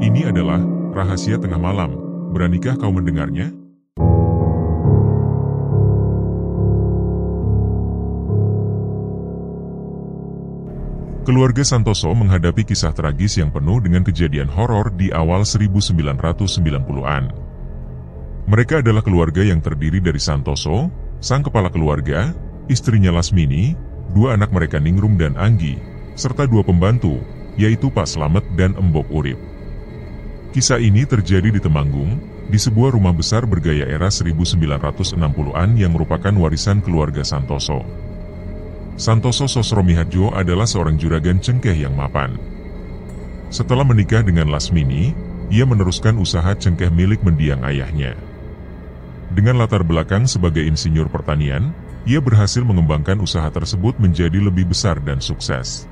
Ini adalah rahasia tengah malam. Beranikah kau mendengarnya? Keluarga Santoso menghadapi kisah tragis yang penuh dengan kejadian horor di awal 1990-an. Mereka adalah keluarga yang terdiri dari Santoso, sang kepala keluarga, istrinya Lasmini, dua anak mereka Ningrum dan Anggi, serta dua pembantu, yaitu Pak Slamet dan Embok Urip. Kisah ini terjadi di Temanggung, di sebuah rumah besar bergaya era 1960-an yang merupakan warisan keluarga Santoso. Santoso Sosromiharjo adalah seorang juragan cengkeh yang mapan. Setelah menikah dengan Lasmini, ia meneruskan usaha cengkeh milik mendiang ayahnya. Dengan latar belakang sebagai insinyur pertanian, ia berhasil mengembangkan usaha tersebut menjadi lebih besar dan sukses.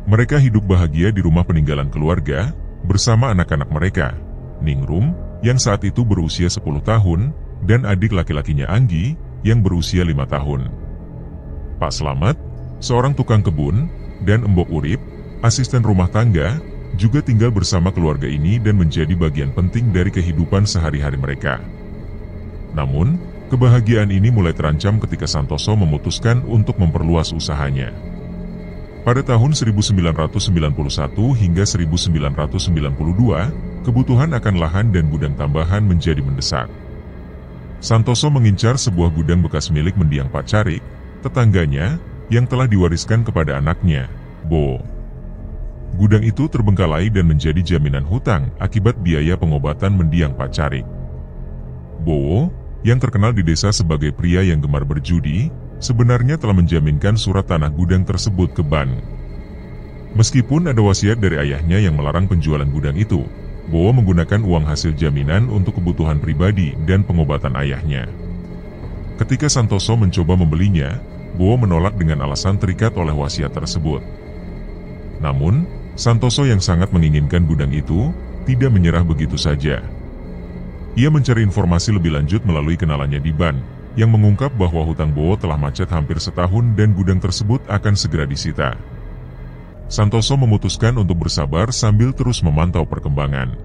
Mereka hidup bahagia di rumah peninggalan keluarga, bersama anak-anak mereka, Ningrum, yang saat itu berusia 10 tahun, dan adik laki-lakinya Anggi, yang berusia 5 tahun. Pak Slamet, seorang tukang kebun, dan Embok Urip, asisten rumah tangga, juga tinggal bersama keluarga ini dan menjadi bagian penting dari kehidupan sehari-hari mereka. Namun, kebahagiaan ini mulai terancam ketika Santoso memutuskan untuk memperluas usahanya. Pada tahun 1991 hingga 1992, kebutuhan akan lahan dan gudang tambahan menjadi mendesak. Santoso mengincar sebuah gudang bekas milik mendiang Pak Carik, tetangganya, yang telah diwariskan kepada anaknya, Bo. Gudang itu terbengkalai dan menjadi jaminan hutang akibat biaya pengobatan mendiang Pak Carik. Bowo, yang terkenal di desa sebagai pria yang gemar berjudi, sebenarnya telah menjaminkan surat tanah gudang tersebut ke bank. Meskipun ada wasiat dari ayahnya yang melarang penjualan gudang itu, Bowo menggunakan uang hasil jaminan untuk kebutuhan pribadi dan pengobatan ayahnya. Ketika Santoso mencoba membelinya, Bowo menolak dengan alasan terikat oleh wasiat tersebut. Namun, Santoso yang sangat menginginkan gudang itu, tidak menyerah begitu saja. Ia mencari informasi lebih lanjut melalui kenalannya di bank, yang mengungkap bahwa hutang Bowo telah macet hampir setahun dan gudang tersebut akan segera disita. Santoso memutuskan untuk bersabar sambil terus memantau perkembangan.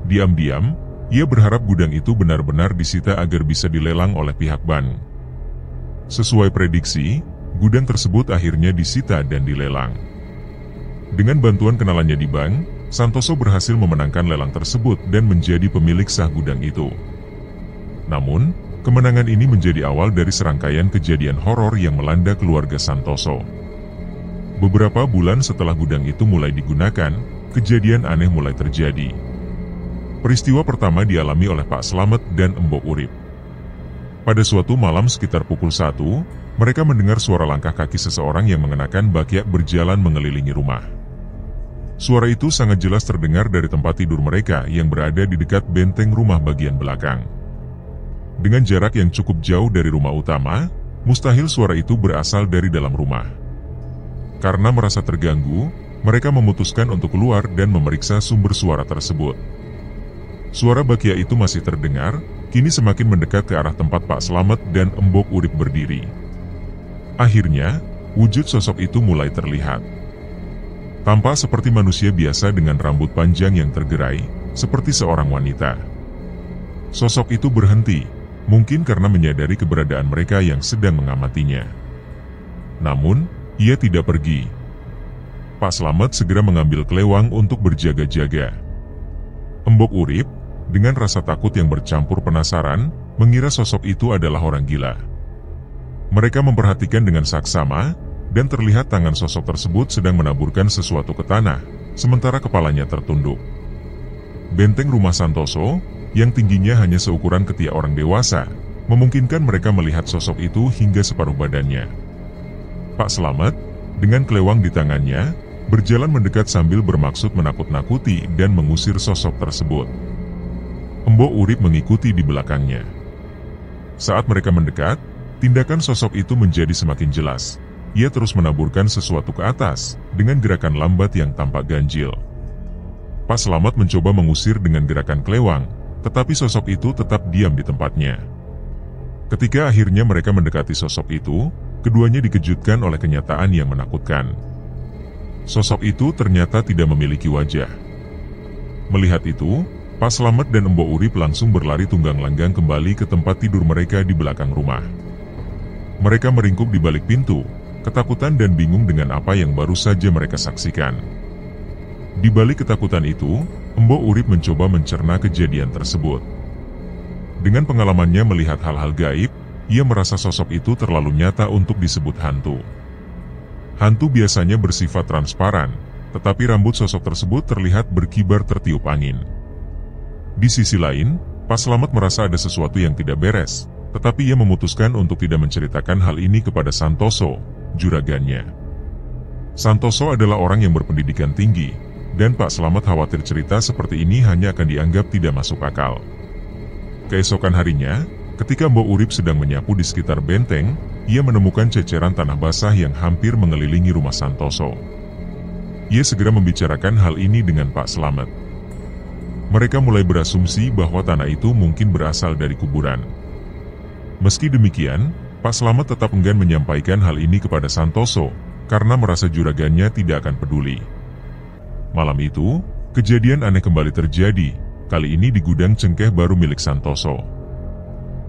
Diam-diam, ia berharap gudang itu benar-benar disita agar bisa dilelang oleh pihak bank. Sesuai prediksi, gudang tersebut akhirnya disita dan dilelang. Dengan bantuan kenalannya di bank, Santoso berhasil memenangkan lelang tersebut dan menjadi pemilik sah gudang itu. Namun, kemenangan ini menjadi awal dari serangkaian kejadian horor yang melanda keluarga Santoso. Beberapa bulan setelah gudang itu mulai digunakan, kejadian aneh mulai terjadi. Peristiwa pertama dialami oleh Pak Slamet dan Embok Urip. Pada suatu malam sekitar pukul 1, mereka mendengar suara langkah kaki seseorang yang mengenakan bakyak berjalan mengelilingi rumah. Suara itu sangat jelas terdengar dari tempat tidur mereka yang berada di dekat benteng rumah bagian belakang. Dengan jarak yang cukup jauh dari rumah utama, mustahil suara itu berasal dari dalam rumah. Karena merasa terganggu, mereka memutuskan untuk keluar dan memeriksa sumber suara tersebut. Suara bakyak itu masih terdengar, kini semakin mendekat ke arah tempat Pak Slamet dan Embok Urip berdiri. Akhirnya, wujud sosok itu mulai terlihat. Tampak seperti manusia biasa dengan rambut panjang yang tergerai, seperti seorang wanita. Sosok itu berhenti, mungkin karena menyadari keberadaan mereka yang sedang mengamatinya. Namun, ia tidak pergi. Pak Slamet segera mengambil kelewang untuk berjaga-jaga. Embok Urip, dengan rasa takut yang bercampur penasaran, mengira sosok itu adalah orang gila. Mereka memperhatikan dengan saksama, dan terlihat tangan sosok tersebut sedang menaburkan sesuatu ke tanah, sementara kepalanya tertunduk. Benteng rumah Santoso, yang tingginya hanya seukuran ketiak orang dewasa, memungkinkan mereka melihat sosok itu hingga separuh badannya. Pak Slamet, dengan kelewang di tangannya, berjalan mendekat sambil bermaksud menakut-nakuti dan mengusir sosok tersebut. Embok Urip mengikuti di belakangnya. Saat mereka mendekat, tindakan sosok itu menjadi semakin jelas. Ia terus menaburkan sesuatu ke atas, dengan gerakan lambat yang tampak ganjil. Pak Slamet mencoba mengusir dengan gerakan kelewang, tetapi sosok itu tetap diam di tempatnya. Ketika akhirnya mereka mendekati sosok itu, keduanya dikejutkan oleh kenyataan yang menakutkan. Sosok itu ternyata tidak memiliki wajah. Melihat itu, Pak Slamet dan Mbok Urip langsung berlari tunggang langgang kembali ke tempat tidur mereka di belakang rumah. Mereka meringkuk di balik pintu, ketakutan dan bingung dengan apa yang baru saja mereka saksikan. Di balik ketakutan itu, Mbok Urip mencoba mencerna kejadian tersebut. Dengan pengalamannya melihat hal-hal gaib, ia merasa sosok itu terlalu nyata untuk disebut hantu. Hantu biasanya bersifat transparan, tetapi rambut sosok tersebut terlihat berkibar tertiup angin. Di sisi lain, Pak Slamet merasa ada sesuatu yang tidak beres, tetapi ia memutuskan untuk tidak menceritakan hal ini kepada Santoso, juragannya. Santoso adalah orang yang berpendidikan tinggi, dan Pak Slamet khawatir cerita seperti ini hanya akan dianggap tidak masuk akal. Keesokan harinya, ketika Mbok Urip sedang menyapu di sekitar benteng, ia menemukan ceceran tanah basah yang hampir mengelilingi rumah Santoso. Ia segera membicarakan hal ini dengan Pak Slamet. Mereka mulai berasumsi bahwa tanah itu mungkin berasal dari kuburan. Meski demikian, Pak Slamet tetap enggan menyampaikan hal ini kepada Santoso, karena merasa juragannya tidak akan peduli. Malam itu, kejadian aneh kembali terjadi, kali ini di gudang cengkeh baru milik Santoso.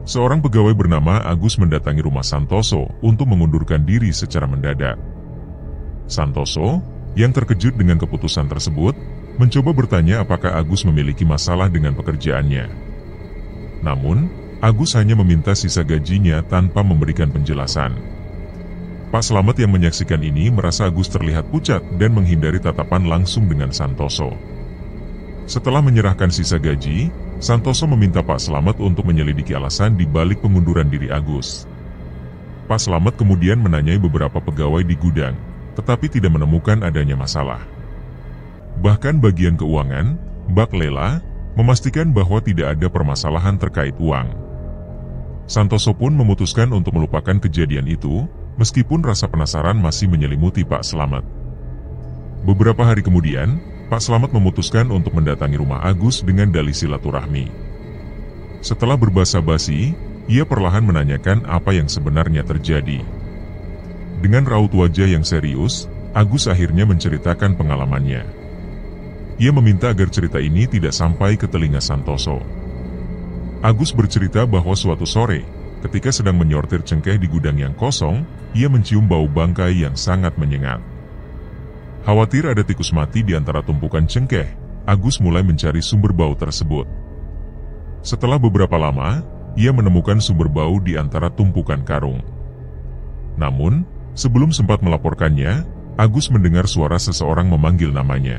Seorang pegawai bernama Agus mendatangi rumah Santoso untuk mengundurkan diri secara mendadak. Santoso, yang terkejut dengan keputusan tersebut, mencoba bertanya apakah Agus memiliki masalah dengan pekerjaannya. Namun, Agus hanya meminta sisa gajinya tanpa memberikan penjelasan. Pak Slamet yang menyaksikan ini merasa Agus terlihat pucat dan menghindari tatapan langsung dengan Santoso. Setelah menyerahkan sisa gaji, Santoso meminta Pak Slamet untuk menyelidiki alasan di balik pengunduran diri Agus. Pak Slamet kemudian menanyai beberapa pegawai di gudang, tetapi tidak menemukan adanya masalah. Bahkan bagian keuangan, Mbak Lela, memastikan bahwa tidak ada permasalahan terkait uang. Santoso pun memutuskan untuk melupakan kejadian itu, meskipun rasa penasaran masih menyelimuti Pak Slamet. Beberapa hari kemudian, Pak Slamet memutuskan untuk mendatangi rumah Agus dengan dalih silaturahmi. Setelah berbasa-basi, ia perlahan menanyakan apa yang sebenarnya terjadi. Dengan raut wajah yang serius, Agus akhirnya menceritakan pengalamannya. Ia meminta agar cerita ini tidak sampai ke telinga Santoso. Agus bercerita bahwa suatu sore, ketika sedang menyortir cengkeh di gudang yang kosong, ia mencium bau bangkai yang sangat menyengat. Khawatir ada tikus mati di antara tumpukan cengkeh, Agus mulai mencari sumber bau tersebut. Setelah beberapa lama, ia menemukan sumber bau di antara tumpukan karung. Namun, sebelum sempat melaporkannya, Agus mendengar suara seseorang memanggil namanya.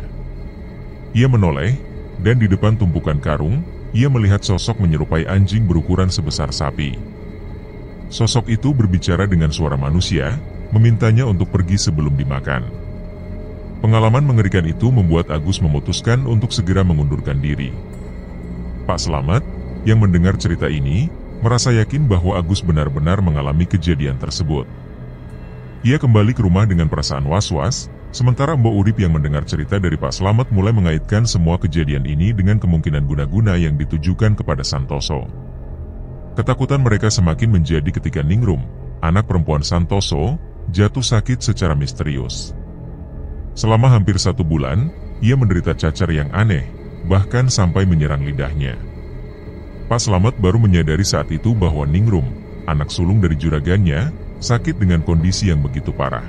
Ia menoleh, dan di depan tumpukan karung, ia melihat sosok menyerupai anjing berukuran sebesar sapi. Sosok itu berbicara dengan suara manusia, memintanya untuk pergi sebelum dimakan. Pengalaman mengerikan itu membuat Agus memutuskan untuk segera mengundurkan diri. Pak Slamet, yang mendengar cerita ini, merasa yakin bahwa Agus benar-benar mengalami kejadian tersebut. Ia kembali ke rumah dengan perasaan was-was, sementara Mbok Urip yang mendengar cerita dari Pak Slamet mulai mengaitkan semua kejadian ini dengan kemungkinan guna-guna yang ditujukan kepada Santoso. Ketakutan mereka semakin menjadi ketika Ningrum, anak perempuan Santoso, jatuh sakit secara misterius. Selama hampir 1 bulan, ia menderita cacar yang aneh, bahkan sampai menyerang lidahnya. Pak Slamet baru menyadari saat itu bahwa Ningrum, anak sulung dari juragannya, sakit dengan kondisi yang begitu parah.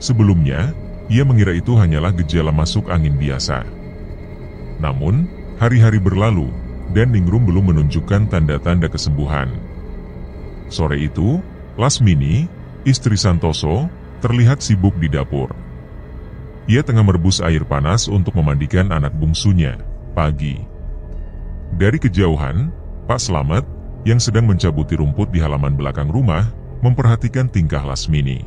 Sebelumnya, ia mengira itu hanyalah gejala masuk angin biasa. Namun, hari-hari berlalu, dan Ningrum belum menunjukkan tanda-tanda kesembuhan. Sore itu, Lasmini, istri Santoso, terlihat sibuk di dapur. Ia tengah merebus air panas untuk memandikan anak bungsunya, Pagi. Dari kejauhan, Pak Slamet, yang sedang mencabuti rumput di halaman belakang rumah, memperhatikan tingkah Lasmini.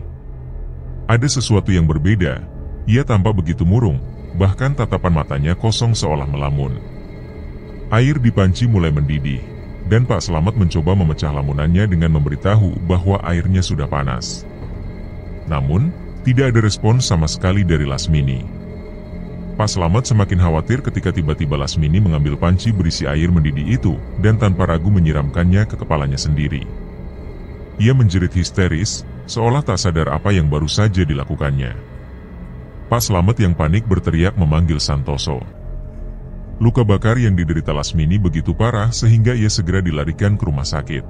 Ada sesuatu yang berbeda, ia tampak begitu murung, bahkan tatapan matanya kosong seolah melamun. Air di panci mulai mendidih, dan Pak Slamet mencoba memecah lamunannya dengan memberitahu bahwa airnya sudah panas. Namun, tidak ada respon sama sekali dari Lasmini. Pak Slamet semakin khawatir ketika tiba-tiba Lasmini mengambil panci berisi air mendidih itu dan tanpa ragu menyiramkannya ke kepalanya sendiri. Ia menjerit histeris, seolah tak sadar apa yang baru saja dilakukannya. Pak Slamet yang panik berteriak memanggil Santoso. luka bakar yang diderita Lasmini begitu parah sehingga ia segera dilarikan ke rumah sakit.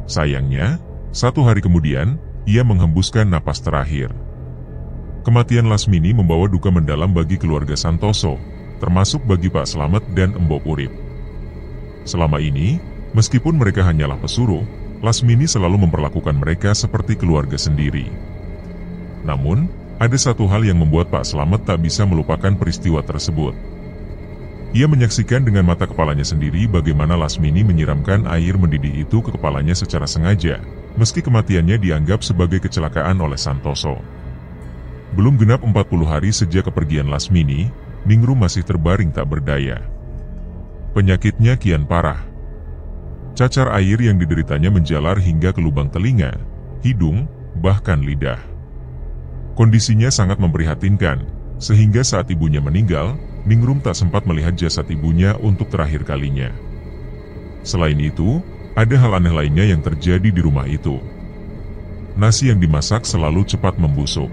Sayangnya, 1 hari kemudian, ia menghembuskan napas terakhir. Kematian Lasmini membawa duka mendalam bagi keluarga Santoso, termasuk bagi Pak Slamet dan Mbok Urip. Selama ini, meskipun mereka hanyalah pesuruh, Lasmini selalu memperlakukan mereka seperti keluarga sendiri. Namun, ada satu hal yang membuat Pak Slamet tak bisa melupakan peristiwa tersebut. Ia menyaksikan dengan mata kepalanya sendiri bagaimana Lasmini menyiramkan air mendidih itu ke kepalanya secara sengaja, meski kematiannya dianggap sebagai kecelakaan oleh Santoso. Belum genap 40 hari sejak kepergian Lasmini, Ningrum masih terbaring tak berdaya. Penyakitnya kian parah. Cacar air yang dideritanya menjalar hingga ke lubang telinga, hidung, bahkan lidah. Kondisinya sangat memprihatinkan, sehingga saat ibunya meninggal, Ningrum tak sempat melihat jasad ibunya untuk terakhir kalinya. Selain itu, ada hal aneh lainnya yang terjadi di rumah itu. Nasi yang dimasak selalu cepat membusuk.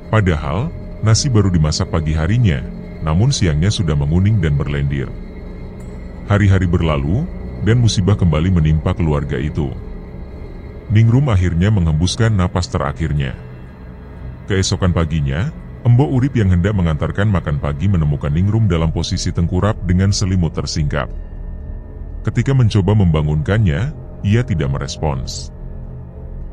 Padahal, nasi baru dimasak pagi harinya, namun siangnya sudah menguning dan berlendir. Hari-hari berlalu, dan musibah kembali menimpa keluarga itu. Ningrum akhirnya menghembuskan napas terakhirnya. Keesokan paginya, Mbok Urip yang hendak mengantarkan makan pagi menemukan Ningrum dalam posisi tengkurap dengan selimut tersingkap. Ketika mencoba membangunkannya, ia tidak merespons.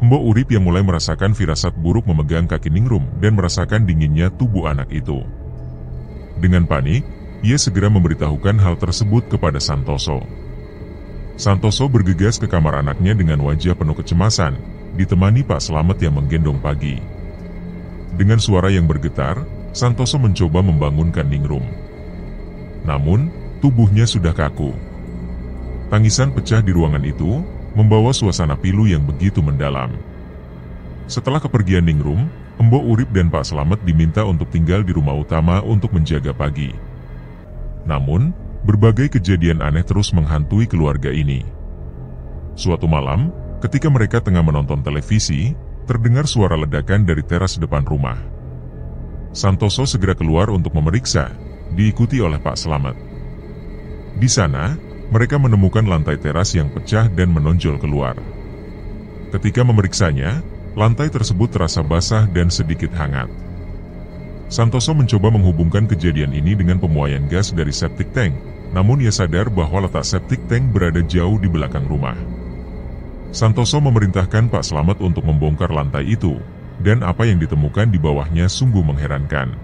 Mbok Urip yang mulai merasakan firasat buruk memegang kaki Ningrum dan merasakan dinginnya tubuh anak itu. Dengan panik, ia segera memberitahukan hal tersebut kepada Santoso. Santoso bergegas ke kamar anaknya dengan wajah penuh kecemasan, ditemani Pak Slamet yang menggendong Pagi. Dengan suara yang bergetar, Santoso mencoba membangunkan Ningrum. Namun, tubuhnya sudah kaku. Tangisan pecah di ruangan itu, membawa suasana pilu yang begitu mendalam. Setelah kepergian Ningrum, Mbok Urip dan Pak Slamet diminta untuk tinggal di rumah utama untuk menjaga Pagi. Namun, berbagai kejadian aneh terus menghantui keluarga ini. Suatu malam, ketika mereka tengah menonton televisi, terdengar suara ledakan dari teras depan rumah. Santoso segera keluar untuk memeriksa, diikuti oleh Pak Slamet. Di sana, mereka menemukan lantai teras yang pecah dan menonjol keluar. Ketika memeriksanya, lantai tersebut terasa basah dan sedikit hangat. Santoso mencoba menghubungkan kejadian ini dengan pemuaian gas dari septic tank, namun ia sadar bahwa letak septic tank berada jauh di belakang rumah. Santoso memerintahkan Pak Slamet untuk membongkar lantai itu, dan apa yang ditemukan di bawahnya sungguh mengherankan.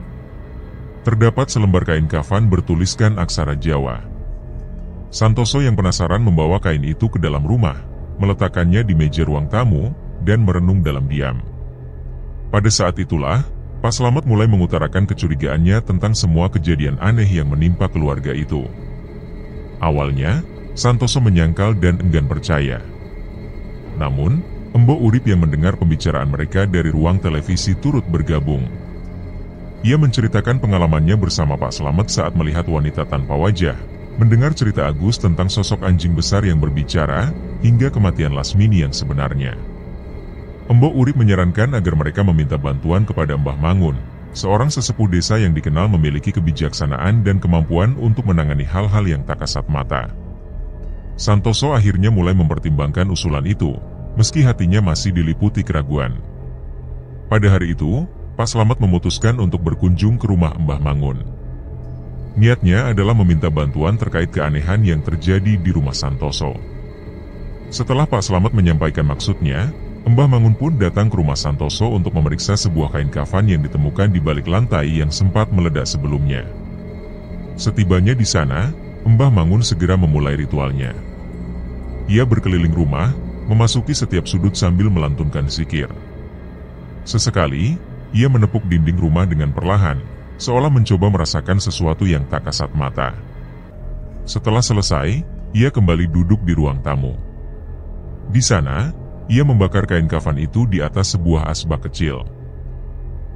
Terdapat selembar kain kafan bertuliskan aksara Jawa. Santoso yang penasaran membawa kain itu ke dalam rumah, meletakkannya di meja ruang tamu, dan merenung dalam diam. Pada saat itulah, Pak Slamet mulai mengutarakan kecurigaannya tentang semua kejadian aneh yang menimpa keluarga itu. Awalnya, Santoso menyangkal dan enggan percaya. Namun, Mbok Urip yang mendengar pembicaraan mereka dari ruang televisi turut bergabung. Ia menceritakan pengalamannya bersama Pak Slamet saat melihat wanita tanpa wajah, mendengar cerita Agus tentang sosok anjing besar yang berbicara, hingga kematian Lasmini yang sebenarnya. Mbok Urip menyarankan agar mereka meminta bantuan kepada Mbah Mangun, seorang sesepuh desa yang dikenal memiliki kebijaksanaan dan kemampuan untuk menangani hal-hal yang tak kasat mata. Santoso akhirnya mulai mempertimbangkan usulan itu, meski hatinya masih diliputi keraguan. Pada hari itu, Pak Slamet memutuskan untuk berkunjung ke rumah Mbah Mangun. Niatnya adalah meminta bantuan terkait keanehan yang terjadi di rumah Santoso. Setelah Pak Slamet menyampaikan maksudnya, Mbah Mangun pun datang ke rumah Santoso untuk memeriksa sebuah kain kafan yang ditemukan di balik lantai yang sempat meledak sebelumnya. Setibanya di sana, Mbah Mangun segera memulai ritualnya. Ia berkeliling rumah, memasuki setiap sudut sambil melantunkan zikir. Sesekali, ia menepuk dinding rumah dengan perlahan, seolah mencoba merasakan sesuatu yang tak kasat mata. Setelah selesai, ia kembali duduk di ruang tamu. Di sana, ia membakar kain kafan itu di atas sebuah asbak kecil.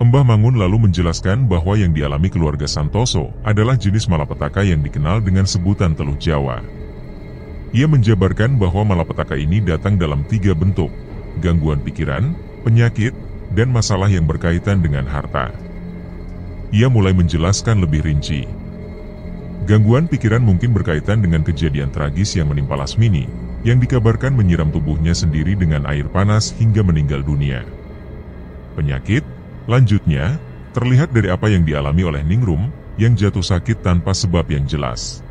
Mbah Mangun lalu menjelaskan bahwa yang dialami keluarga Santoso adalah jenis malapetaka yang dikenal dengan sebutan teluh Jawa. Ia menjabarkan bahwa malapetaka ini datang dalam 3 bentuk: gangguan pikiran, penyakit, dan masalah yang berkaitan dengan harta. Ia mulai menjelaskan lebih rinci. Gangguan pikiran mungkin berkaitan dengan kejadian tragis yang menimpa Lasmini, yang dikabarkan menyiram tubuhnya sendiri dengan air panas hingga meninggal dunia. Penyakit, lanjutnya, terlihat dari apa yang dialami oleh Ningrum, yang jatuh sakit tanpa sebab yang jelas.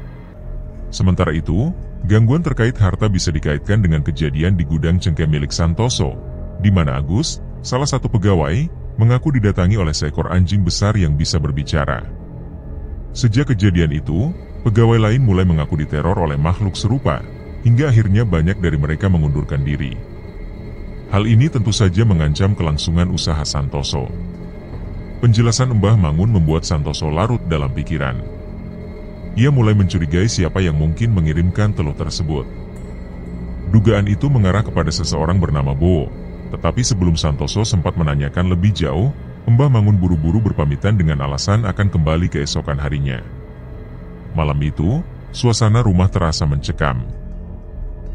Sementara itu, gangguan terkait harta bisa dikaitkan dengan kejadian di gudang cengkeh milik Santoso, di mana Agus, salah satu pegawai, mengaku didatangi oleh seekor anjing besar yang bisa berbicara. Sejak kejadian itu, pegawai lain mulai mengaku diteror oleh makhluk serupa, hingga akhirnya banyak dari mereka mengundurkan diri. Hal ini tentu saja mengancam kelangsungan usaha Santoso. Penjelasan Mbah Mangun membuat Santoso larut dalam pikiran. Ia mulai mencurigai siapa yang mungkin mengirimkan teluh tersebut. Dugaan itu mengarah kepada seseorang bernama Bowo, tetapi sebelum Santoso sempat menanyakan lebih jauh, Mbah Mangun buru-buru berpamitan dengan alasan akan kembali keesokan harinya. Malam itu, suasana rumah terasa mencekam.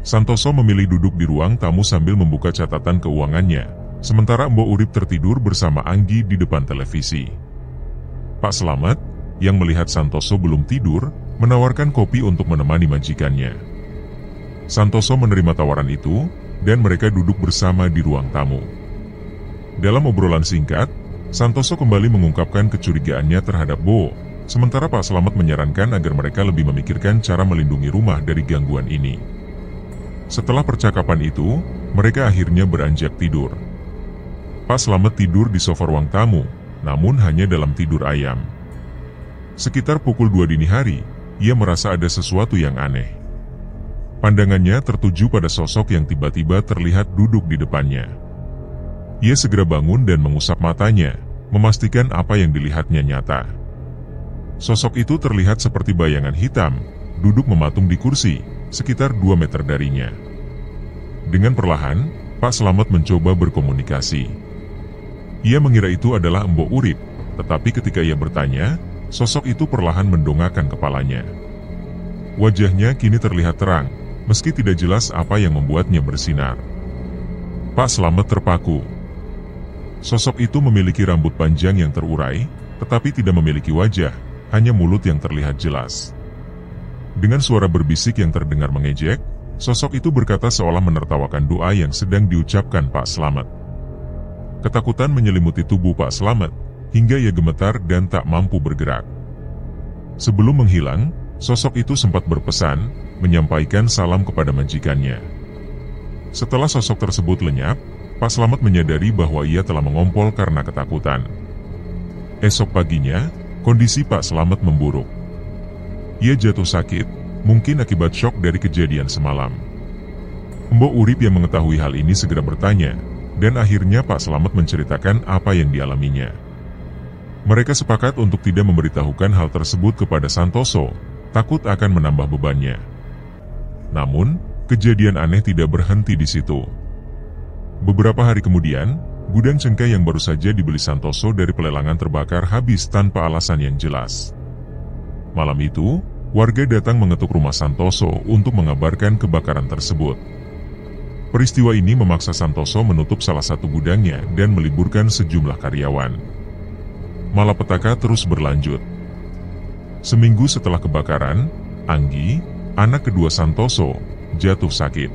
Santoso memilih duduk di ruang tamu sambil membuka catatan keuangannya, sementara Mbok Urip tertidur bersama Anggi di depan televisi. Pak Slamet, yang melihat Santoso belum tidur, menawarkan kopi untuk menemani majikannya. Santoso menerima tawaran itu, dan mereka duduk bersama di ruang tamu. Dalam obrolan singkat, Santoso kembali mengungkapkan kecurigaannya terhadap Bowo, sementara Pak Slamet menyarankan agar mereka lebih memikirkan cara melindungi rumah dari gangguan ini. Setelah percakapan itu, mereka akhirnya beranjak tidur. Pak Slamet tidur di sofa ruang tamu, namun hanya dalam tidur ayam. Sekitar pukul 2 dini hari, ia merasa ada sesuatu yang aneh. Pandangannya tertuju pada sosok yang tiba-tiba terlihat duduk di depannya. Ia segera bangun dan mengusap matanya, memastikan apa yang dilihatnya nyata. Sosok itu terlihat seperti bayangan hitam, duduk mematung di kursi, sekitar 2 meter darinya. Dengan perlahan, Pak Slamet mencoba berkomunikasi. Ia mengira itu adalah Mbok Urip, tetapi ketika ia bertanya, sosok itu perlahan mendongakkan kepalanya. Wajahnya kini terlihat terang, meski tidak jelas apa yang membuatnya bersinar. Pak Slamet terpaku. Sosok itu memiliki rambut panjang yang terurai, tetapi tidak memiliki wajah, hanya mulut yang terlihat jelas. Dengan suara berbisik yang terdengar mengejek, sosok itu berkata seolah menertawakan doa yang sedang diucapkan Pak Slamet. Ketakutan menyelimuti tubuh Pak Slamet, hingga ia gemetar dan tak mampu bergerak. Sebelum menghilang, sosok itu sempat berpesan, menyampaikan salam kepada majikannya. Setelah sosok tersebut lenyap, Pak Slamet menyadari bahwa ia telah mengompol karena ketakutan. Esok paginya, kondisi Pak Slamet memburuk. Ia jatuh sakit, mungkin akibat syok dari kejadian semalam. Mbok Urip yang mengetahui hal ini segera bertanya, dan akhirnya Pak Slamet menceritakan apa yang dialaminya. Mereka sepakat untuk tidak memberitahukan hal tersebut kepada Santoso, takut akan menambah bebannya. Namun, kejadian aneh tidak berhenti di situ. Beberapa hari kemudian, gudang cengkeh yang baru saja dibeli Santoso dari pelelangan terbakar habis tanpa alasan yang jelas. Malam itu, warga datang mengetuk rumah Santoso untuk mengabarkan kebakaran tersebut. Peristiwa ini memaksa Santoso menutup salah satu gudangnya dan meliburkan sejumlah karyawan. Malapetaka terus berlanjut. Seminggu setelah kebakaran, Anggi, anak kedua Santoso, jatuh sakit.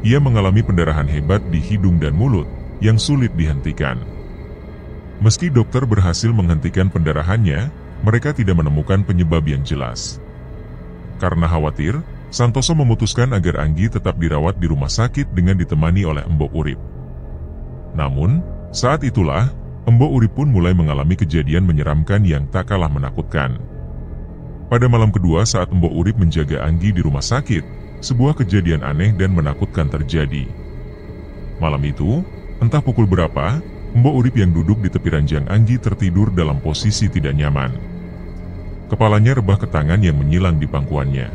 Ia mengalami pendarahan hebat di hidung dan mulut, yang sulit dihentikan. Meski dokter berhasil menghentikan pendarahannya, mereka tidak menemukan penyebab yang jelas. Karena khawatir, Santoso memutuskan agar Anggi tetap dirawat di rumah sakit dengan ditemani oleh Mbok Urip. Namun, saat itulah, Mbok Urip pun mulai mengalami kejadian menyeramkan yang tak kalah menakutkan. Pada malam kedua saat Mbok Urip menjaga Anggi di rumah sakit, sebuah kejadian aneh dan menakutkan terjadi. Malam itu, entah pukul berapa, Mbok Urip yang duduk di tepi ranjang Anggi tertidur dalam posisi tidak nyaman. Kepalanya rebah ke tangan yang menyilang di pangkuannya.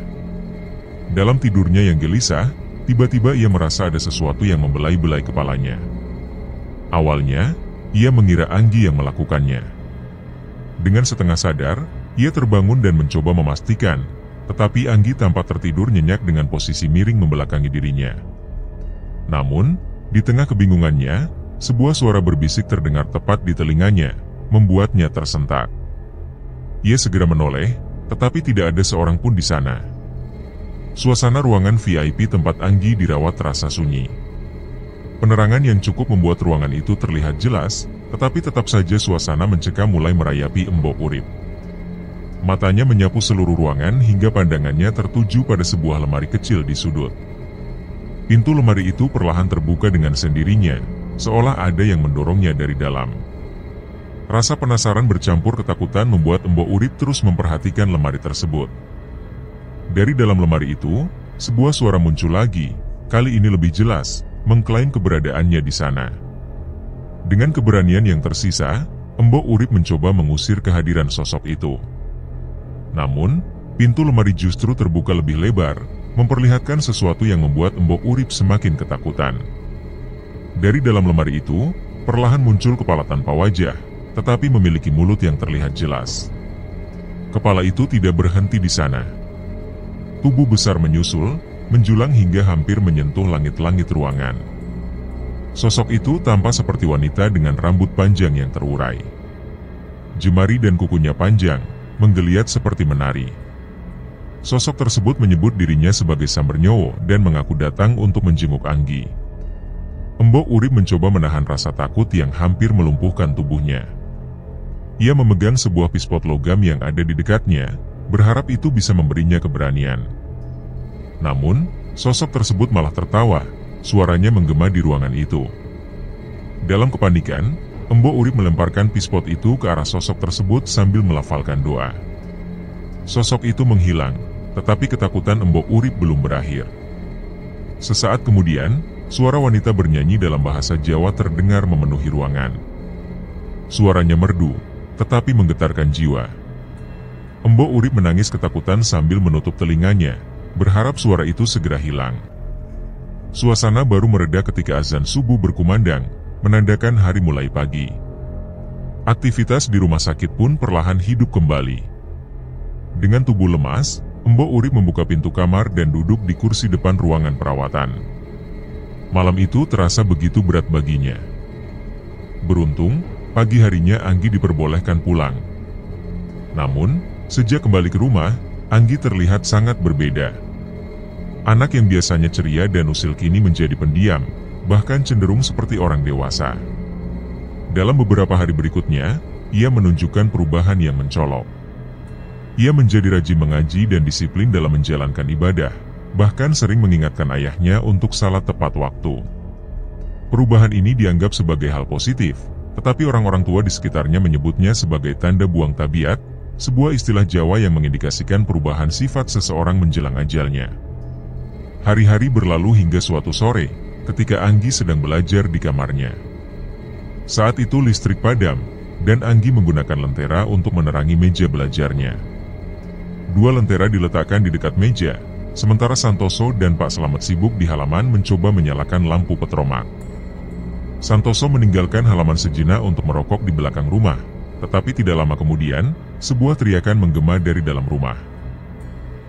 Dalam tidurnya yang gelisah, tiba-tiba ia merasa ada sesuatu yang membelai-belai kepalanya. Awalnya, ia mengira Anggi yang melakukannya. Dengan setengah sadar, ia terbangun dan mencoba memastikan, tetapi Anggi tampak tertidur nyenyak dengan posisi miring membelakangi dirinya. Namun, di tengah kebingungannya, sebuah suara berbisik terdengar tepat di telinganya, membuatnya tersentak. Ia segera menoleh, tetapi tidak ada seorang pun di sana. Suasana ruangan VIP tempat Anggi dirawat terasa sunyi. Penerangan yang cukup membuat ruangan itu terlihat jelas, tetapi tetap saja suasana mencekam mulai merayapi Mbok Urip. Matanya menyapu seluruh ruangan hingga pandangannya tertuju pada sebuah lemari kecil di sudut. Pintu lemari itu perlahan terbuka dengan sendirinya, seolah ada yang mendorongnya dari dalam. Rasa penasaran bercampur ketakutan membuat Mbok Urip terus memperhatikan lemari tersebut. Dari dalam lemari itu, sebuah suara muncul lagi, kali ini lebih jelas, mengklaim keberadaannya di sana. Dengan keberanian yang tersisa, Mbok Urip mencoba mengusir kehadiran sosok itu. Namun, pintu lemari justru terbuka lebih lebar, memperlihatkan sesuatu yang membuat Mbok Urip semakin ketakutan. Dari dalam lemari itu, perlahan muncul kepala tanpa wajah, tetapi memiliki mulut yang terlihat jelas. Kepala itu tidak berhenti di sana. Tubuh besar menyusul, menjulang hingga hampir menyentuh langit-langit ruangan. Sosok itu tampak seperti wanita dengan rambut panjang yang terurai. Jemari dan kukunya panjang, menggeliat seperti menari. Sosok tersebut menyebut dirinya sebagai Sambernyowo dan mengaku datang untuk menjenguk Anggi. Mbok Urip mencoba menahan rasa takut yang hampir melumpuhkan tubuhnya. Ia memegang sebuah pispot logam yang ada di dekatnya, berharap itu bisa memberinya keberanian. Namun, sosok tersebut malah tertawa, suaranya menggema di ruangan itu. Dalam kepanikan, Mbok Urip melemparkan pispot itu ke arah sosok tersebut sambil melafalkan doa. Sosok itu menghilang, tetapi ketakutan Mbok Urip belum berakhir. Sesaat kemudian, suara wanita bernyanyi dalam bahasa Jawa terdengar memenuhi ruangan. Suaranya merdu, tetapi menggetarkan jiwa. Mbok Urip menangis ketakutan sambil menutup telinganya, berharap suara itu segera hilang. Suasana baru mereda ketika azan subuh berkumandang, menandakan hari mulai pagi. Aktivitas di rumah sakit pun perlahan hidup kembali. Dengan tubuh lemas, Mbok Urip membuka pintu kamar dan duduk di kursi depan ruangan perawatan. Malam itu terasa begitu berat baginya. Beruntung, pagi harinya Anggi diperbolehkan pulang. Namun, sejak kembali ke rumah, Anggi terlihat sangat berbeda. Anak yang biasanya ceria dan usil kini menjadi pendiam, bahkan cenderung seperti orang dewasa. Dalam beberapa hari berikutnya, ia menunjukkan perubahan yang mencolok. Ia menjadi rajin mengaji dan disiplin dalam menjalankan ibadah, bahkan sering mengingatkan ayahnya untuk salat tepat waktu. Perubahan ini dianggap sebagai hal positif, tetapi orang-orang tua di sekitarnya menyebutnya sebagai tanda buang tabiat, sebuah istilah Jawa yang mengindikasikan perubahan sifat seseorang menjelang ajalnya. Hari-hari berlalu hingga suatu sore, ketika Anggi sedang belajar di kamarnya. Saat itu listrik padam, dan Anggi menggunakan lentera untuk menerangi meja belajarnya. Dua lentera diletakkan di dekat meja, sementara Santoso dan Pak Slamet sibuk di halaman mencoba menyalakan lampu petromak. Santoso meninggalkan halaman sejenak untuk merokok di belakang rumah, tetapi tidak lama kemudian, sebuah teriakan menggema dari dalam rumah.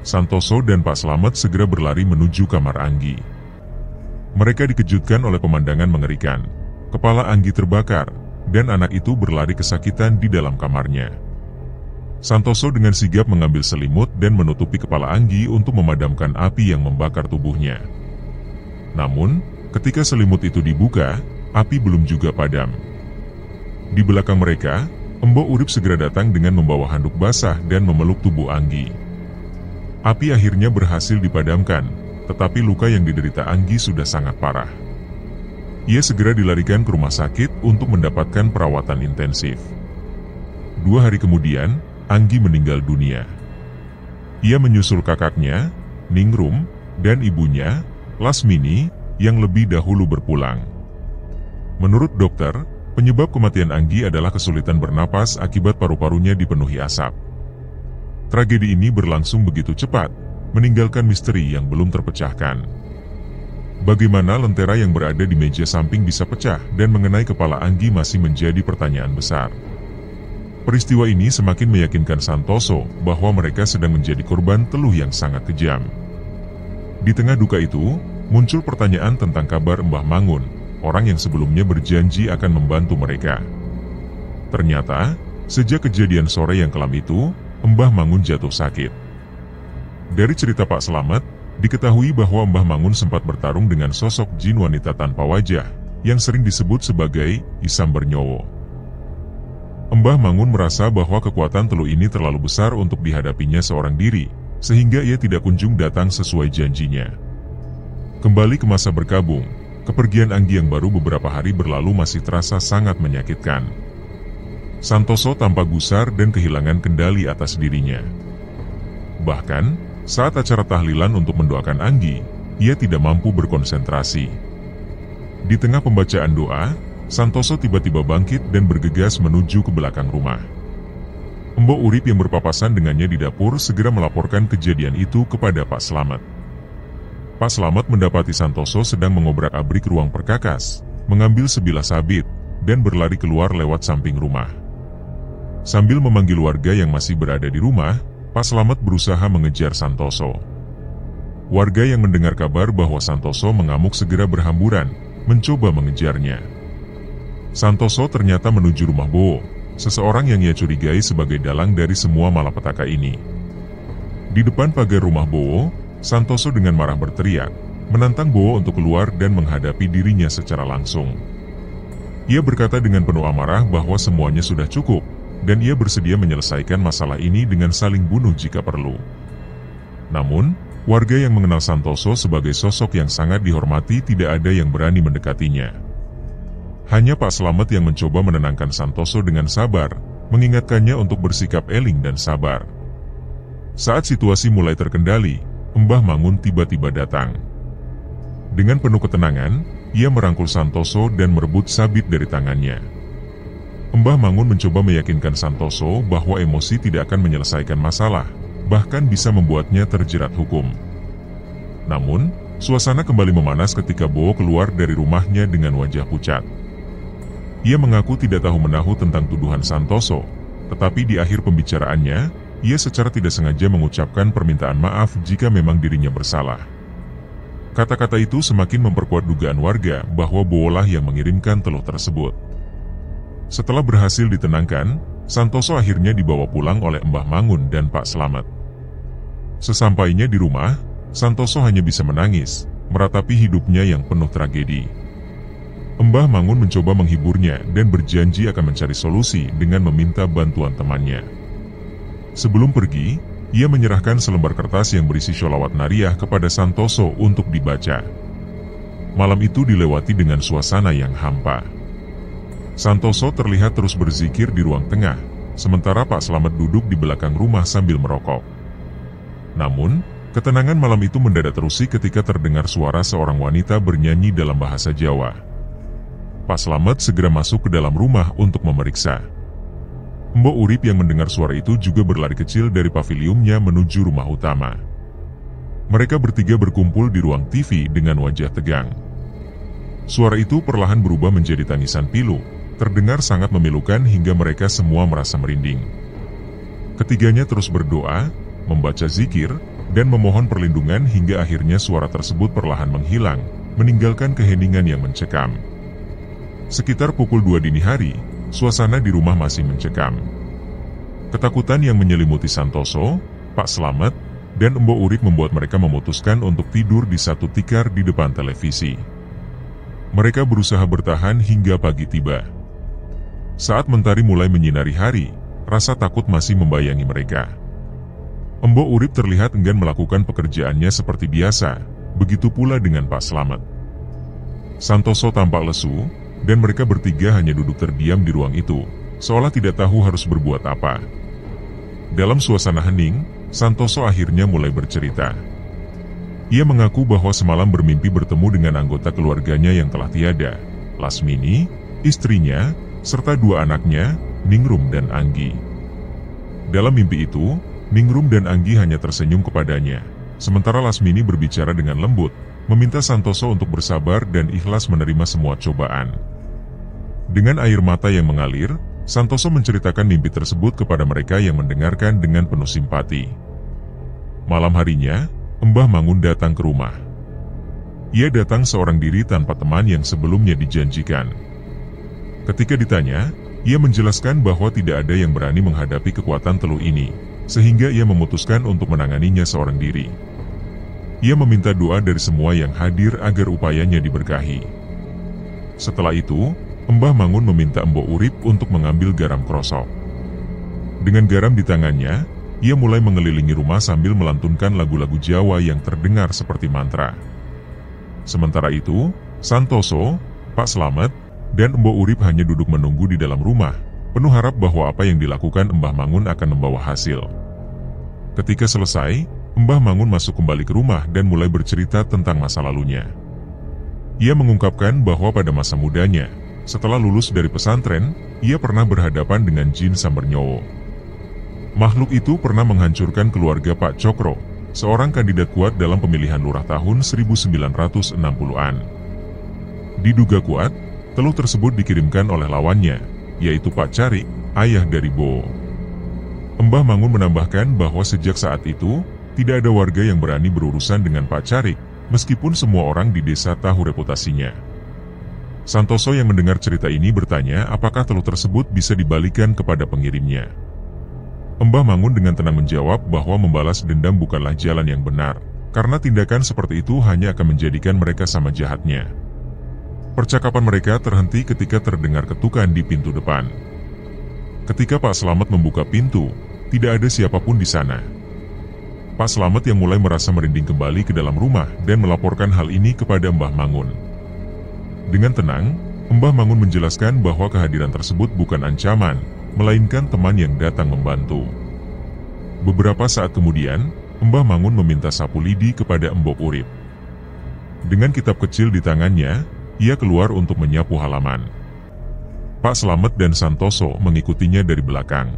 Santoso dan Pak Slamet segera berlari menuju kamar Anggi. Mereka dikejutkan oleh pemandangan mengerikan. Kepala Anggi terbakar, dan anak itu berlari kesakitan di dalam kamarnya. Santoso dengan sigap mengambil selimut dan menutupi kepala Anggi untuk memadamkan api yang membakar tubuhnya. Namun, ketika selimut itu dibuka, api belum juga padam. Di belakang mereka, Mbok Urip segera datang dengan membawa handuk basah dan memeluk tubuh Anggi. Api akhirnya berhasil dipadamkan, tetapi luka yang diderita Anggi sudah sangat parah. Ia segera dilarikan ke rumah sakit untuk mendapatkan perawatan intensif. 2 hari kemudian, Anggi meninggal dunia. Ia menyusul kakaknya, Ningrum, dan ibunya, Lasmini, yang lebih dahulu berpulang. Menurut dokter, penyebab kematian Anggi adalah kesulitan bernapas akibat paru-parunya dipenuhi asap. Tragedi ini berlangsung begitu cepat, meninggalkan misteri yang belum terpecahkan. Bagaimana lentera yang berada di meja samping bisa pecah dan mengenai kepala Anggi masih menjadi pertanyaan besar. Peristiwa ini semakin meyakinkan Santoso bahwa mereka sedang menjadi korban teluh yang sangat kejam. Di tengah duka itu, muncul pertanyaan tentang kabar Mbah Mangun, orang yang sebelumnya berjanji akan membantu mereka. Ternyata, sejak kejadian sore yang kelam itu, Mbah Mangun jatuh sakit. Dari cerita Pak Slamet, diketahui bahwa Mbah Mangun sempat bertarung dengan sosok jin wanita tanpa wajah, yang sering disebut sebagai Isam Bernyowo. Mbah Mangun merasa bahwa kekuatan telu ini terlalu besar untuk dihadapinya seorang diri, sehingga ia tidak kunjung datang sesuai janjinya. Kembali ke masa berkabung, kepergian Anggi yang baru beberapa hari berlalu masih terasa sangat menyakitkan. Santoso tampak gusar dan kehilangan kendali atas dirinya. Bahkan, saat acara tahlilan untuk mendoakan Anggi, ia tidak mampu berkonsentrasi. Di tengah pembacaan doa, Santoso tiba-tiba bangkit dan bergegas menuju ke belakang rumah. Mbok Urip yang berpapasan dengannya di dapur segera melaporkan kejadian itu kepada Pak Slamet. Pak Slamet mendapati Santoso sedang mengobrak-abrik ruang perkakas, mengambil sebilah sabit, dan berlari keluar lewat samping rumah. Sambil memanggil warga yang masih berada di rumah, Pak Slamet berusaha mengejar Santoso. Warga yang mendengar kabar bahwa Santoso mengamuk segera berhamburan, mencoba mengejarnya. Santoso ternyata menuju rumah Bowo, seseorang yang ia curigai sebagai dalang dari semua malapetaka ini. Di depan pagar rumah Bowo, Santoso dengan marah berteriak, menantang Bowo untuk keluar dan menghadapi dirinya secara langsung. Ia berkata dengan penuh amarah bahwa semuanya sudah cukup, dan ia bersedia menyelesaikan masalah ini dengan saling bunuh jika perlu. Namun, warga yang mengenal Santoso sebagai sosok yang sangat dihormati tidak ada yang berani mendekatinya. Hanya Pak Slamet yang mencoba menenangkan Santoso dengan sabar, mengingatkannya untuk bersikap eling dan sabar. Saat situasi mulai terkendali, Mbah Mangun tiba-tiba datang. Dengan penuh ketenangan, ia merangkul Santoso dan merebut sabit dari tangannya. Mbah Mangun mencoba meyakinkan Santoso bahwa emosi tidak akan menyelesaikan masalah, bahkan bisa membuatnya terjerat hukum. Namun, suasana kembali memanas ketika Bowo keluar dari rumahnya dengan wajah pucat. Ia mengaku tidak tahu menahu tentang tuduhan Santoso, tetapi di akhir pembicaraannya, ia secara tidak sengaja mengucapkan permintaan maaf jika memang dirinya bersalah. Kata-kata itu semakin memperkuat dugaan warga bahwa Bowo lah yang mengirimkan teluh tersebut. Setelah berhasil ditenangkan, Santoso akhirnya dibawa pulang oleh Mbah Mangun dan Pak Slamet. Sesampainya di rumah, Santoso hanya bisa menangis, meratapi hidupnya yang penuh tragedi. Mbah Mangun mencoba menghiburnya dan berjanji akan mencari solusi dengan meminta bantuan temannya. Sebelum pergi, ia menyerahkan selembar kertas yang berisi sholawat nariyah kepada Santoso untuk dibaca. Malam itu dilewati dengan suasana yang hampa. Santoso terlihat terus berzikir di ruang tengah, sementara Pak Slamet duduk di belakang rumah sambil merokok. Namun, ketenangan malam itu mendadak terusik ketika terdengar suara seorang wanita bernyanyi dalam bahasa Jawa. Pak Slamet segera masuk ke dalam rumah untuk memeriksa. Mbok Urip yang mendengar suara itu juga berlari kecil dari paviliumnya menuju rumah utama. Mereka bertiga berkumpul di ruang TV dengan wajah tegang. Suara itu perlahan berubah menjadi tangisan pilu, terdengar sangat memilukan hingga mereka semua merasa merinding. Ketiganya terus berdoa, membaca zikir, dan memohon perlindungan hingga akhirnya suara tersebut perlahan menghilang, meninggalkan keheningan yang mencekam. Sekitar pukul 2 dini hari, suasana di rumah masih mencekam. Ketakutan yang menyelimuti Santoso, Pak Slamet, dan Mbok Urip membuat mereka memutuskan untuk tidur di satu tikar di depan televisi. Mereka berusaha bertahan hingga pagi tiba. Saat mentari mulai menyinari hari, rasa takut masih membayangi mereka. Mbok Urip terlihat enggan melakukan pekerjaannya seperti biasa, begitu pula dengan Pak Slamet. Santoso tampak lesu, dan mereka bertiga hanya duduk terdiam di ruang itu, seolah tidak tahu harus berbuat apa. Dalam suasana hening, Santoso akhirnya mulai bercerita. Ia mengaku bahwa semalam bermimpi bertemu dengan anggota keluarganya yang telah tiada, Lasmini, istrinya, serta 2 anaknya, Ningrum dan Anggi. Dalam mimpi itu, Ningrum dan Anggi hanya tersenyum kepadanya, sementara Lasmini berbicara dengan lembut, meminta Santoso untuk bersabar dan ikhlas menerima semua cobaan. Dengan air mata yang mengalir, Santoso menceritakan mimpi tersebut kepada mereka yang mendengarkan dengan penuh simpati. Malam harinya, Mbah Mangun datang ke rumah. Ia datang seorang diri tanpa teman yang sebelumnya dijanjikan. Ketika ditanya, ia menjelaskan bahwa tidak ada yang berani menghadapi kekuatan teluh ini, sehingga ia memutuskan untuk menanganinya seorang diri. Ia meminta doa dari semua yang hadir agar upayanya diberkahi. Setelah itu, Mbah Mangun meminta Mbok Urip untuk mengambil garam krosok. Dengan garam di tangannya, ia mulai mengelilingi rumah sambil melantunkan lagu-lagu Jawa yang terdengar seperti mantra. Sementara itu, Santoso, Pak Slamet, dan Mbok Urip hanya duduk menunggu di dalam rumah, penuh harap bahwa apa yang dilakukan Mbah Mangun akan membawa hasil. Ketika selesai, Mbah Mangun masuk kembali ke rumah dan mulai bercerita tentang masa lalunya. Ia mengungkapkan bahwa pada masa mudanya, setelah lulus dari pesantren, ia pernah berhadapan dengan jin Sambernyowo. Makhluk itu pernah menghancurkan keluarga Pak Cokro, seorang kandidat kuat dalam pemilihan lurah tahun 1960-an. Diduga kuat, teluh tersebut dikirimkan oleh lawannya, yaitu Pak Carik, ayah dari Bo. Mbah Mangun menambahkan bahwa sejak saat itu, tidak ada warga yang berani berurusan dengan Pak Carik, meskipun semua orang di desa tahu reputasinya. Santoso yang mendengar cerita ini bertanya apakah teluh tersebut bisa dibalikan kepada pengirimnya. Mbah Mangun dengan tenang menjawab bahwa membalas dendam bukanlah jalan yang benar, karena tindakan seperti itu hanya akan menjadikan mereka sama jahatnya. Percakapan mereka terhenti ketika terdengar ketukan di pintu depan. Ketika Pak Slamet membuka pintu, tidak ada siapapun di sana. Pak Slamet yang mulai merasa merinding kembali ke dalam rumah dan melaporkan hal ini kepada Mbah Mangun. Dengan tenang, Mbah Mangun menjelaskan bahwa kehadiran tersebut bukan ancaman, melainkan teman yang datang membantu. Beberapa saat kemudian, Mbah Mangun meminta sapu lidi kepada Mbok Urip. Dengan kitab kecil di tangannya, ia keluar untuk menyapu halaman. Pak Slamet dan Santoso mengikutinya dari belakang.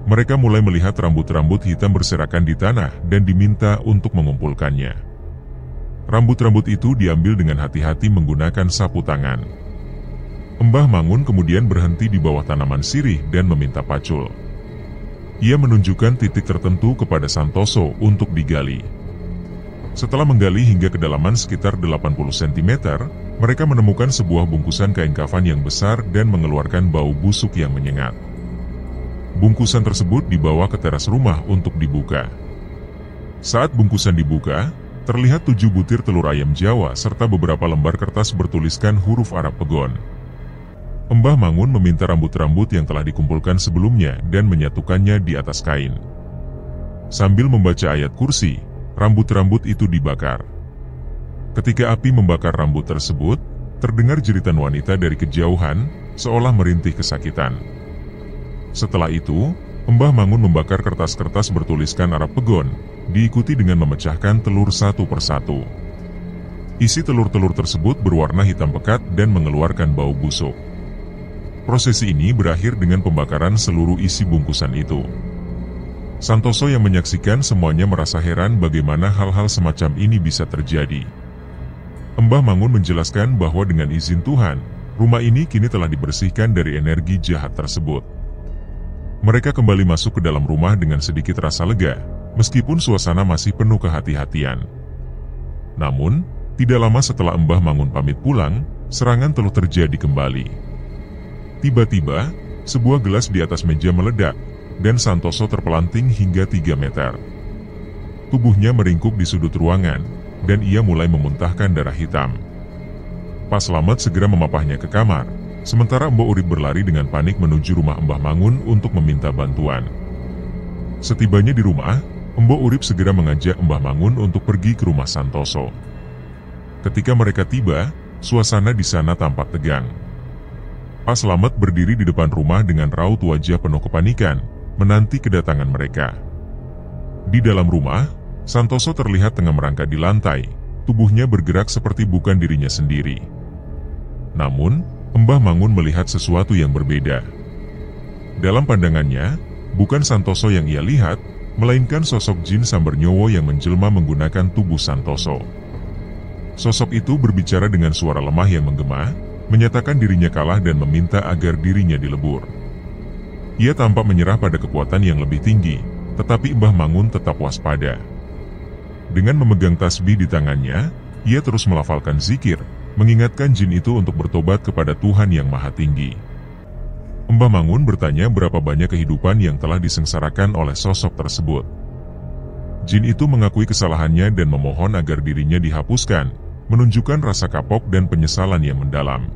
Mereka mulai melihat rambut-rambut hitam berserakan di tanah dan diminta untuk mengumpulkannya. Rambut-rambut itu diambil dengan hati-hati menggunakan sapu tangan. Mbah Mangun kemudian berhenti di bawah tanaman sirih dan meminta pacul. Ia menunjukkan titik tertentu kepada Santoso untuk digali. Setelah menggali hingga kedalaman sekitar 80 cm, mereka menemukan sebuah bungkusan kain kafan yang besar dan mengeluarkan bau busuk yang menyengat. Bungkusan tersebut dibawa ke teras rumah untuk dibuka. Saat bungkusan dibuka, terlihat 7 butir telur ayam Jawa serta beberapa lembar kertas bertuliskan huruf Arab Pegon. Mbah Mangun meminta rambut-rambut yang telah dikumpulkan sebelumnya dan menyatukannya di atas kain. Sambil membaca ayat kursi, rambut-rambut itu dibakar. Ketika api membakar rambut tersebut, terdengar jeritan wanita dari kejauhan, seolah merintih kesakitan. Setelah itu, Mbah Mangun membakar kertas-kertas bertuliskan Arab Pegon, diikuti dengan memecahkan telur satu persatu. Isi telur-telur tersebut berwarna hitam pekat dan mengeluarkan bau busuk. Prosesi ini berakhir dengan pembakaran seluruh isi bungkusan itu. Santoso yang menyaksikan semuanya merasa heran bagaimana hal-hal semacam ini bisa terjadi. Mbah Mangun menjelaskan bahwa dengan izin Tuhan, rumah ini kini telah dibersihkan dari energi jahat tersebut. Mereka kembali masuk ke dalam rumah dengan sedikit rasa lega, meskipun suasana masih penuh kehati-hatian. Namun, tidak lama setelah Mbah Mangun pamit pulang, serangan telah terjadi kembali. Tiba-tiba, sebuah gelas di atas meja meledak, dan Santoso terpelanting hingga 3 meter. Tubuhnya meringkuk di sudut ruangan, dan ia mulai memuntahkan darah hitam. Pak Slamet segera memapahnya ke kamar, sementara Mbok Urip berlari dengan panik menuju rumah Mbah Mangun untuk meminta bantuan. Setibanya di rumah, Mbok Urip segera mengajak Mbah Mangun untuk pergi ke rumah Santoso. Ketika mereka tiba, suasana di sana tampak tegang. Pak Slamet berdiri di depan rumah dengan raut wajah penuh kepanikan, menanti kedatangan mereka. Di dalam rumah, Santoso terlihat tengah merangkak di lantai, tubuhnya bergerak seperti bukan dirinya sendiri. Namun, Mbah Mangun melihat sesuatu yang berbeda. Dalam pandangannya, bukan Santoso yang ia lihat, melainkan sosok jin Sambernyowo yang menjelma menggunakan tubuh Santoso. Sosok itu berbicara dengan suara lemah yang menggema, menyatakan dirinya kalah dan meminta agar dirinya dilebur. Ia tampak menyerah pada kekuatan yang lebih tinggi, tetapi Mbah Mangun tetap waspada. Dengan memegang tasbih di tangannya, ia terus melafalkan zikir, mengingatkan jin itu untuk bertobat kepada Tuhan yang Maha Tinggi. Mbah Mangun bertanya berapa banyak kehidupan yang telah disengsarakan oleh sosok tersebut. Jin itu mengakui kesalahannya dan memohon agar dirinya dihapuskan, menunjukkan rasa kapok dan penyesalan yang mendalam.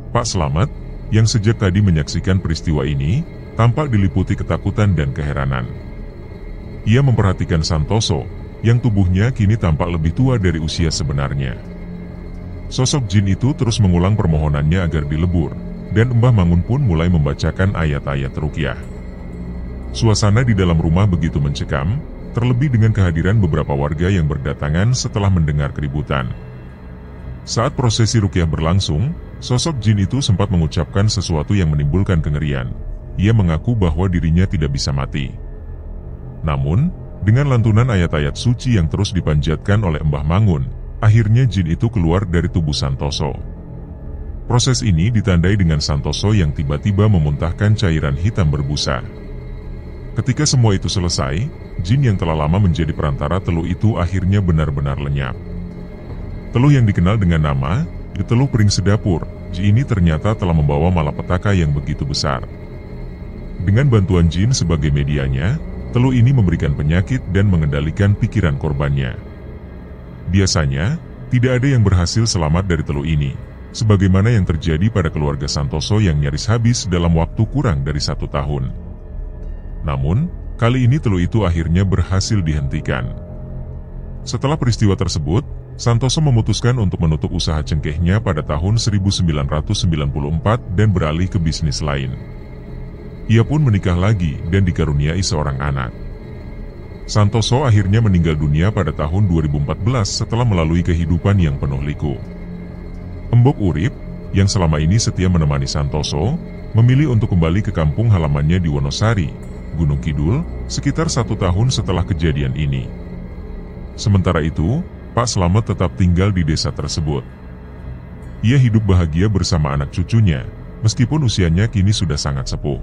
Pak Slamet, yang sejak tadi menyaksikan peristiwa ini, tampak diliputi ketakutan dan keheranan. Ia memperhatikan Santoso, yang tubuhnya kini tampak lebih tua dari usia sebenarnya. Sosok jin itu terus mengulang permohonannya agar dilebur, dan Mbah Mangun pun mulai membacakan ayat-ayat ruqyah. Suasana di dalam rumah begitu mencekam, terlebih dengan kehadiran beberapa warga yang berdatangan setelah mendengar keributan. Saat prosesi ruqyah berlangsung, sosok jin itu sempat mengucapkan sesuatu yang menimbulkan kengerian. Ia mengaku bahwa dirinya tidak bisa mati. Namun, dengan lantunan ayat-ayat suci yang terus dipanjatkan oleh Mbah Mangun, akhirnya jin itu keluar dari tubuh Santoso. Proses ini ditandai dengan Santoso yang tiba-tiba memuntahkan cairan hitam berbusa. Ketika semua itu selesai, jin yang telah lama menjadi perantara teluh itu akhirnya benar-benar lenyap. Teluh yang dikenal dengan nama Teluh Pring Sedapur, jin ini ternyata telah membawa malapetaka yang begitu besar. Dengan bantuan jin sebagai medianya, teluh ini memberikan penyakit dan mengendalikan pikiran korbannya. Biasanya, tidak ada yang berhasil selamat dari teluh ini, sebagaimana yang terjadi pada keluarga Santoso yang nyaris habis dalam waktu kurang dari 1 tahun. Namun, kali ini teluh itu akhirnya berhasil dihentikan. Setelah peristiwa tersebut, Santoso memutuskan untuk menutup usaha cengkehnya pada tahun 1994 dan beralih ke bisnis lain. Ia pun menikah lagi dan dikaruniai seorang anak. Santoso akhirnya meninggal dunia pada tahun 2014 setelah melalui kehidupan yang penuh liku. Embok Urip, yang selama ini setia menemani Santoso, memilih untuk kembali ke kampung halamannya di Wonosari, Gunung Kidul, sekitar 1 tahun setelah kejadian ini. Sementara itu, Pak Slamet tetap tinggal di desa tersebut. Ia hidup bahagia bersama anak cucunya, meskipun usianya kini sudah sangat sepuh.